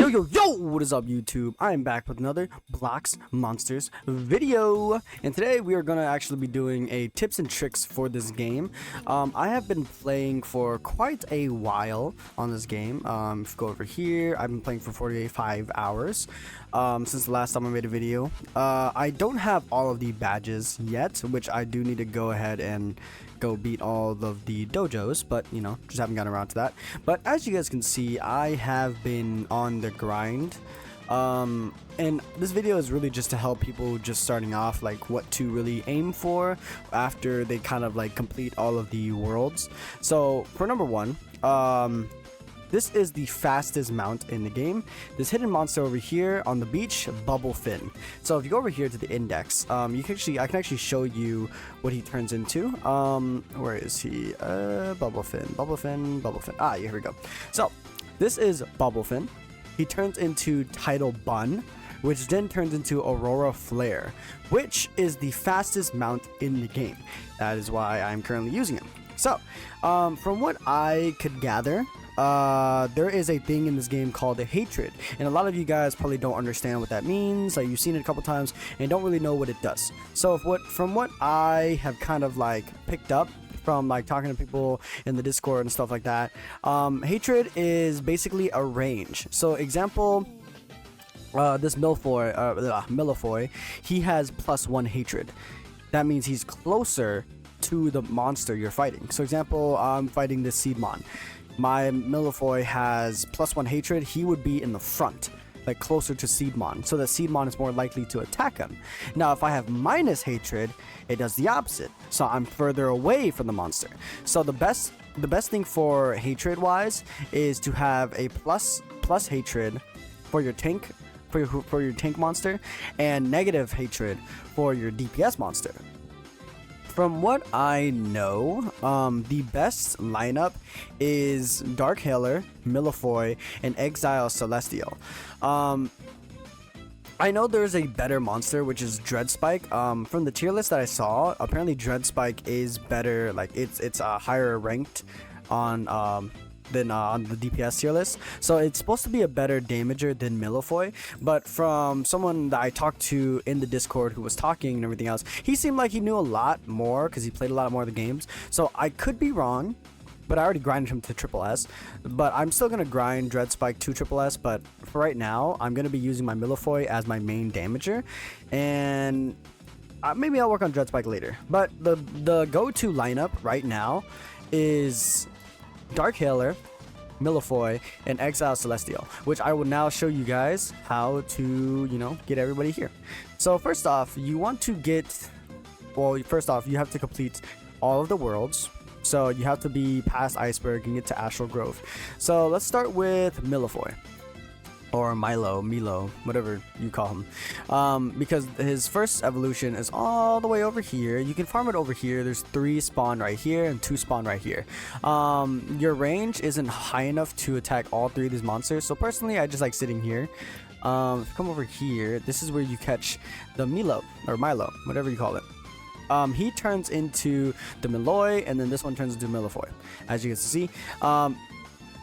Yo, what is up YouTube? I am back with another Blox Monsters video, and today we are going to actually be doing a tips and tricks for this game. I have been playing for quite a while on this game. If you go over here, I've been playing for 45 hours since the last time I made a video. I don't have all of the badges yet, which I do need to go ahead and go beat all of the dojos, but you know, just haven't gotten around to that. But as you guys can see, I have been on the grind, and this video is really just to help people just starting off, like what to really aim for after they kind of like complete all of the worlds. So for number one, this is the fastest mount in the game. This hidden monster over here on the beach, Bubble Fin. So if you go over here to the index, I can actually show you what he turns into. Where is he? Bubble Fin. Ah, here we go. So this is Bubble Fin. He turns into Tidal Bun, which then turns into Aurora Flare, which is the fastest mount in the game. That is why I'm currently using him. So, from what I could gather, there is a thing in this game called a hatred, and a lot of you guys probably don't understand what that means. Like, you've seen it a couple times and don't really know what it does. So from what I have kind of like picked up from like talking to people in the Discord and stuff like that, hatred is basically a range. So example, this Milfoy, he has +1 hatred. That means he's closer to the monster you're fighting. So example, I'm fighting this Seedmon. My Milfoy has +1 hatred. He would be in the front, like closer to Seedmon, so that Seedmon is more likely to attack him. Now if I have minus hatred, it does the opposite, so I'm further away from the monster. So the best thing for hatred wise is to have a plus hatred for your tank, for your tank monster, and negative hatred for your DPS monster. From what I know, the best lineup is Dark Hailer, Milfoy, and Exile Celestial. I know there's a better monster, which is Dreadspike. From the tier list that I saw, apparently Dreadspike is better, like it's higher ranked on than on the DPS tier list, so it's supposed to be a better damager than Milfoy. But from someone that I talked to in the Discord who was talking and everything else, he seemed like he knew a lot more because he played a lot more of the games. So I could be wrong, but I already grinded him to triple S, but I'm still gonna grind Dreadspike to triple S. But for right now, I'm gonna be using my Milfoy as my main damager, and maybe I'll work on Dreadspike later. But the go-to lineup right now is Dark Hailer, Milfoy, and Exile Celestial, which I will now show you guys how to, you know, get everybody here. So first off, you want to get, well, first off, you have to complete all of the worlds. So you have to be past Iceberg and get to Astral Grove. So let's start with Milfoy, or Milo, whatever you call him, because his first evolution is all the way over here. You can farm it over here. There's 3 spawn right here and 2 spawn right here. Your range isn't high enough to attack all 3 of these monsters, so personally I just like sitting here. If you come over here, this is where you catch the Milo, whatever you call it. He turns into the Miloy, and then this one turns into Milfoy, as you can see.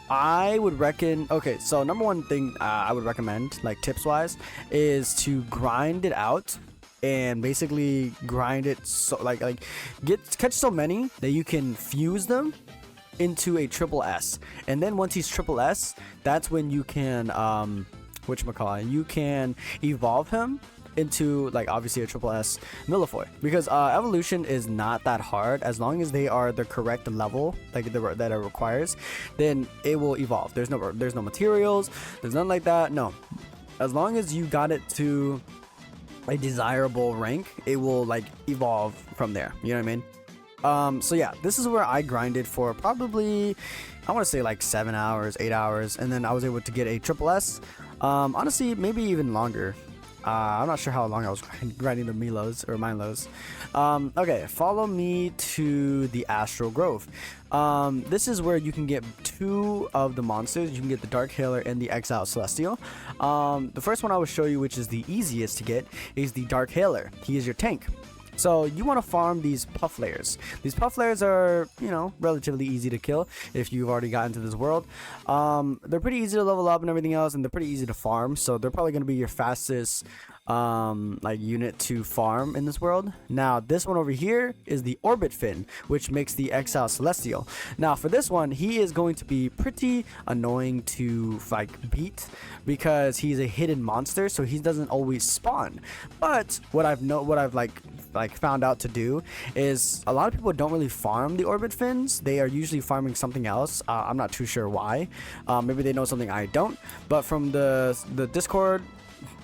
I would reckon, okay, so number one thing I would recommend, like tips wise, is to grind it out and basically grind it so like catch so many that you can fuse them into a triple S. And then once he's triple S, that's when you can you can evolve him into, like, obviously a triple S Milfoy, because evolution is not that hard. As long as they are the correct level, like that it requires, then it will evolve. There's no materials, there's nothing like that. No, as long as you got it to a desirable rank, it will like evolve from there, you know what I mean? So yeah, this is where I grinded for probably, I want to say like 7 hours, 8 hours, and then I was able to get a triple S. Honestly, maybe even longer. I'm not sure how long I was grinding the Milos or Milos. Okay, follow me to the Astral Grove. This is where you can get 2 of the monsters. You can get the Dark Hailer and the Exile Celestial. The first one I will show you, which is the easiest to get, is the Dark Hailer. He is your tank. So you want to farm these puff layers. These puff layers are, you know, relatively easy to kill if you've already got into this world. They're pretty easy to level up and everything else, and they're pretty easy to farm. So they're probably going to be your fastest like unit to farm in this world. Now this one over here is the Orbit Fin, which makes the Exile Celestial. Now for this one, he is going to be pretty annoying to like beat because he's a hidden monster, so he doesn't always spawn. But what I've found out to do is a lot of people don't really farm the Orbit Fins. They are usually farming something else. I'm not too sure why. Maybe they know something I don't. But from the Discord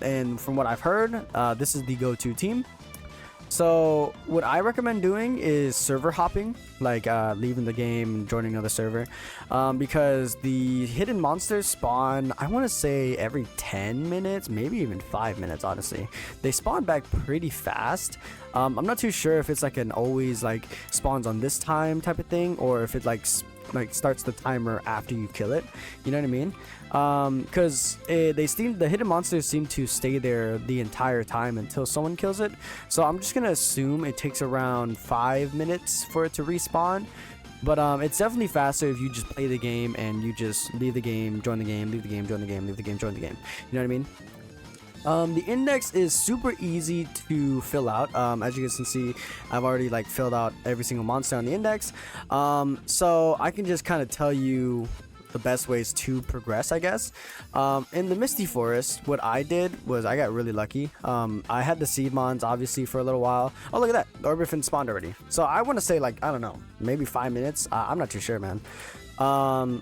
and from what I've heard, this is the go-to team. So what I recommend doing is server hopping, like leaving the game and joining another server, because the hidden monsters spawn, I want to say every 10 minutes, maybe even 5 minutes. Honestly, they spawn back pretty fast. I'm not too sure if it's like an always like spawns on this time type of thing, or if it like starts the timer after you kill it. You know what I mean? Because the hidden monsters seem to stay there the entire time until someone kills it. So I'm just gonna assume it takes around 5 minutes for it to respawn. But it's definitely faster if you just play the game and you just leave the game, join the game, leave the game, join the game, leave the game, join the game. You know what I mean? The index is super easy to fill out. As you guys can see, I've already like filled out every single monster on the index. So I can just kind of tell you the best ways to progress, I guess. In the Misty Forest, what I did was I got really lucky. I had the seed mons obviously for a little while. Oh, look at that, the Orbit Fin spawned already. So I want to say like, I don't know, maybe 5 minutes. I'm not too sure, man. Come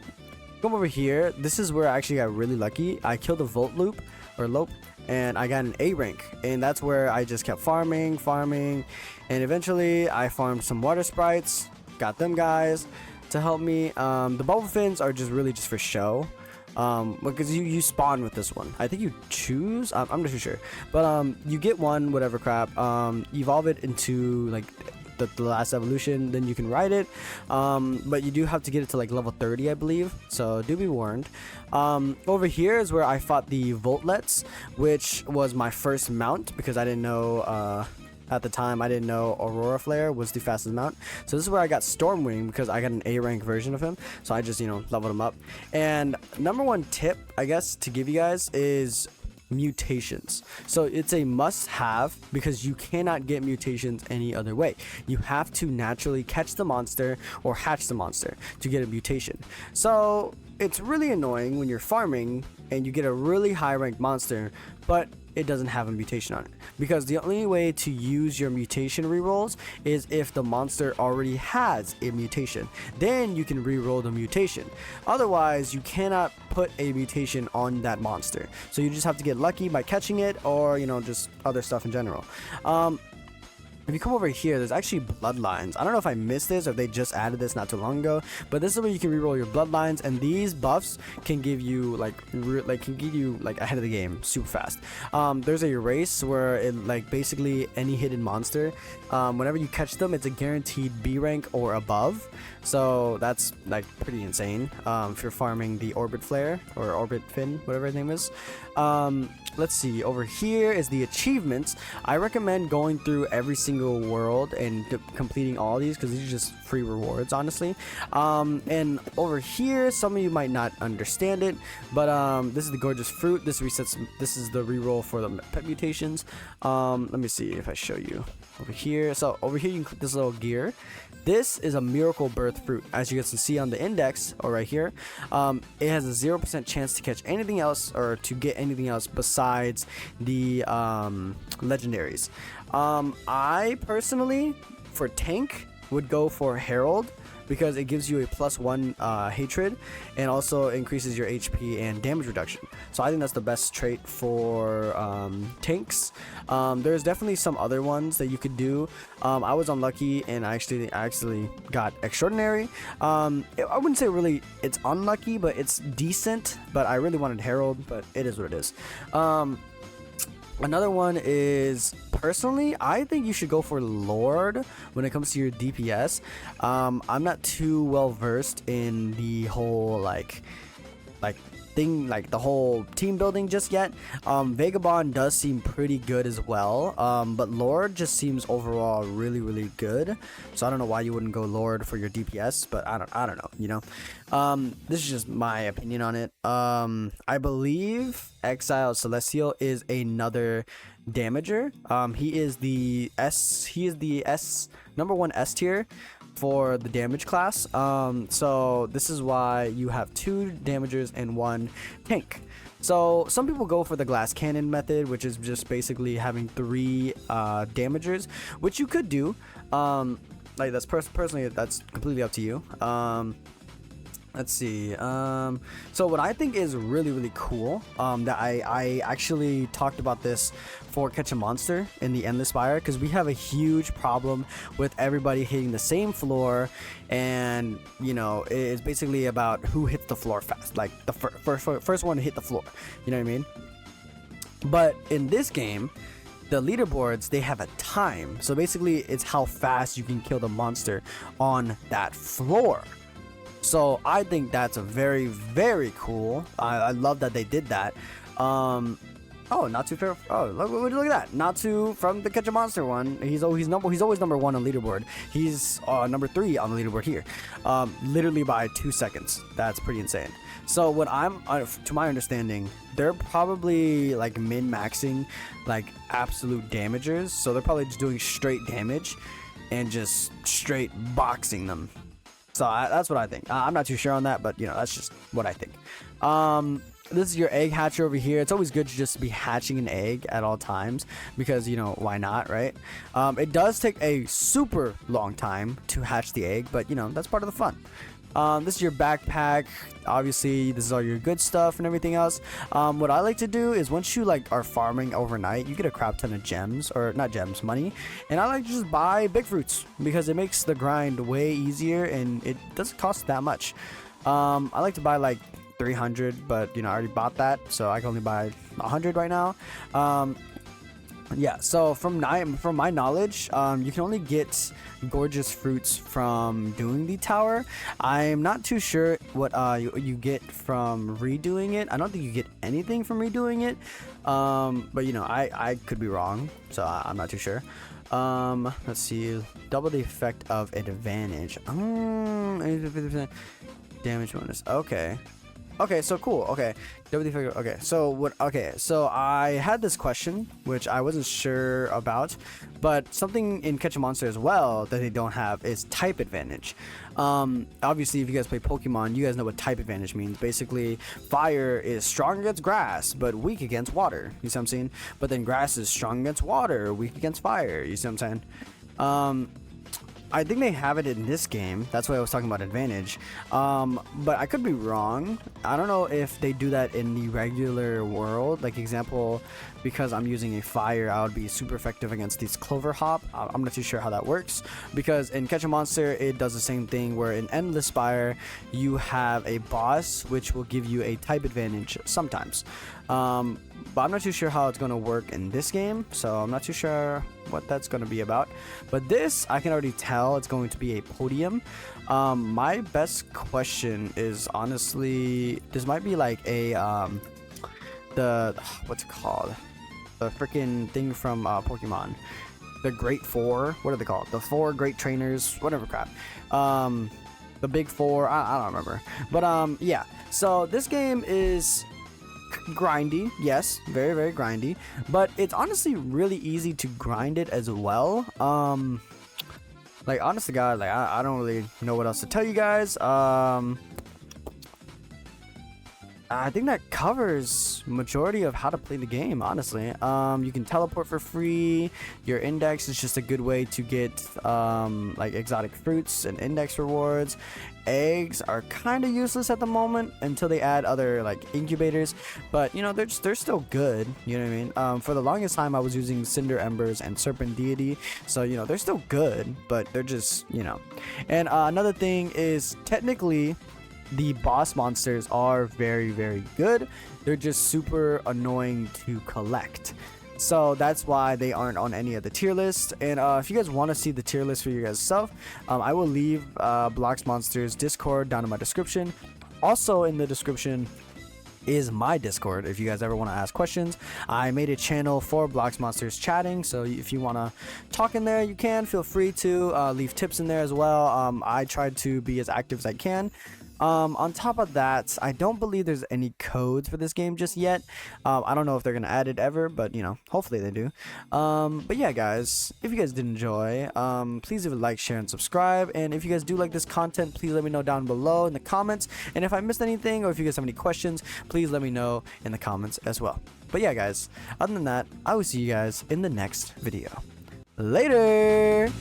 over here. This is where I actually got really lucky. I killed a Volt Loop or Lope, and I got an A rank, and that's where I just kept farming, and eventually I farmed some water sprites, got them guys to help me. The bubble fins are just really just for show, because you spawn with this one. I think you choose, I'm not too sure, but you get one whatever crap, evolve it into like the last evolution, then you can ride it, but you do have to get it to like level 30, I believe, so do be warned. Over here is where I fought the Voltlets, which was my first mount, because I didn't know at the time, I didn't know Aurora Flare was the fastest mount. So this is where I got Stormwing, because I got an A rank version of him, so I just, you know, leveled him up. And number one tip, I guess, to give you guys is mutations. So it's a must-have, because you cannot get mutations any other way. You have to naturally catch the monster or hatch the monster to get a mutation. So it's really annoying when you're farming and you get a really high ranked monster, but it doesn't have a mutation on it, because the only way to use your mutation rerolls is if the monster already has a mutation. Then you can reroll the mutation. Otherwise, you cannot put a mutation on that monster. So you just have to get lucky by catching it, or, you know, just other stuff in general. If you come over here, there's actually bloodlines. I don't know if I missed this or if they just added this not too long ago, but this is where you can reroll your bloodlines, and these buffs can give you like ahead of the game super fast. There's a erase where it like basically any hidden monster, whenever you catch them, it's a guaranteed B rank or above. So that's like pretty insane if you're farming the Orbit Flare or Orbit Fin, whatever his name is. Let's see, over here is the achievements. I recommend going through every single world and completing all these, because these are just free rewards, honestly. And over here, some of you might not understand it, but this is the gorgeous fruit. This resets. This is the reroll for the pet mutations. Let me see if I show you over here. So over here, you can click this little gear. This is a miracle birth fruit, as you guys can see on the index, or right here. It has a 0% chance to catch anything else or to get anything else besides the legendaries. I personally, for tank, would go for Herald, because it gives you a +1 hatred and also increases your HP and damage reduction. So I think that's the best trait for tanks. There's definitely some other ones that you could do. I was unlucky and I actually got Extraordinary. I wouldn't say really it's unlucky, but it's decent. But I really wanted Herald, but it is what it is. Another one is, personally, I think you should go for Lord when it comes to your DPS. I'm not too well versed in the whole like thing, like the whole team building just yet. Vagabond does seem pretty good as well, but Lord just seems overall really good. So I don't know why you wouldn't go Lord for your DPS, but I don't know, you know. This is just my opinion on it. I believe Exile Celestial is another damager. He is the number 1 S tier for the damage class. So this is why you have 2 damagers and 1 tank. So some people go for the glass cannon method, which is just basically having 3 damagers, which you could do. Like that's personally, that's completely up to you. Let's see. So what I think is really cool, that I actually talked about this for Catch a Monster in the Endless Spire, because we have a huge problem with everybody hitting the same floor, and you know, it's basically about who hits the floor fast, like the first one to hit the floor, you know what I mean? But in this game, the leaderboards, they have a time, so basically it's how fast you can kill the monster on that floor. So I think that's a very cool. I love that they did that. Oh, not too fair. Oh, look at that. Natsu from the Catch a Monster one. He's always number 1 on leaderboard. He's number 3 on the leaderboard here. Literally by 2 seconds. That's pretty insane. So what I'm to my understanding, they're probably like min-maxing like absolute damagers. So they're probably just doing straight damage and just straight boxing them. So that's what I think. I'm not too sure on that, but you know, that's just what I think. This is your egg hatcher over here. It's always good to just be hatching an egg at all times, because you know, why not, right? It does take a super long time to hatch the egg, but you know, that's part of the fun. This is your backpack. Obviously this is all your good stuff and everything else. What I like to do is, once you like are farming overnight, you get a crap ton of gems, or not gems, money, and I like to just buy big fruits because it makes the grind way easier and it doesn't cost that much. I like to buy like 300, but you know, I already bought that, so I can only buy 100 right now. Yeah, so from my knowledge, you can only get gorgeous fruits from doing the tower. I'm not too sure what you get from redoing it. I don't think you get anything from redoing it, but you know, I could be wrong, so I'm not too sure. Let's see, double the effect of advantage. Damage bonus. Okay, so cool. Okay, okay, so I had this question which I wasn't sure about, but something in Catch a Monster as well that they don't have is type advantage. Obviously if you guys play Pokemon, you guys know what type advantage means. Basically, fire is strong against grass but weak against water, you see what I'm saying? But then grass is strong against water, weak against fire, you see what I'm saying? I think they have it in this game. That's why I was talking about advantage. But I could be wrong. I don't know if they do that in the regular world. Like example, because I'm using a fire, I would be super effective against these clover hop. I'm not too sure how that works, because in Catch a Monster it does the same thing, where in Endless Spire you have a boss which will give you a type advantage sometimes. But I'm not too sure how it's going to work in this game, so I'm not too sure what that's going to be about. But this, I can already tell it's going to be a podium. My best question is, honestly, this might be like a what's it called, the freaking thing from Pokemon, the Great Four. What are they called? The 4 great trainers, whatever crap. The big 4, I don't remember. But yeah, so this game is grindy, yes, very grindy, but it's honestly really easy to grind it as well. Like, honest to God, like I don't really know what else to tell you guys. I think that covers majority of how to play the game, honestly. You can teleport for free. Your index is just a good way to get like exotic fruits and index rewards. Eggs are kind of useless at the moment until they add other like incubators, but you know, they're still good, you know what I mean? For the longest time I was using Cinder Embers and Serpent Deity, so you know, they're still good, but they're just, you know. And another thing is, technically the boss monsters are very good. They're just super annoying to collect. So that's why they aren't on any of the tier lists. And if you guys want to see the tier list for you guys self, I will leave Blox Monsters Discord down in my description. Also in the description, is my Discord. If you guys ever want to ask questions, I made a channel for Blox Monsters chatting, so if you want to talk in there, you can. Feel free to leave tips in there as well. I tried to be as active as I can. On top of that, I don't believe there's any codes for this game just yet. I don't know if they're gonna add it ever, but you know, hopefully they do. But yeah, guys, if you guys did enjoy, please leave a like, share, and subscribe. And if you guys do like this content, please let me know down below in the comments. And if I missed anything, or if you guys have any questions, please let me know in the comments as well. But yeah, guys, other than that, I will see you guys in the next video. Later!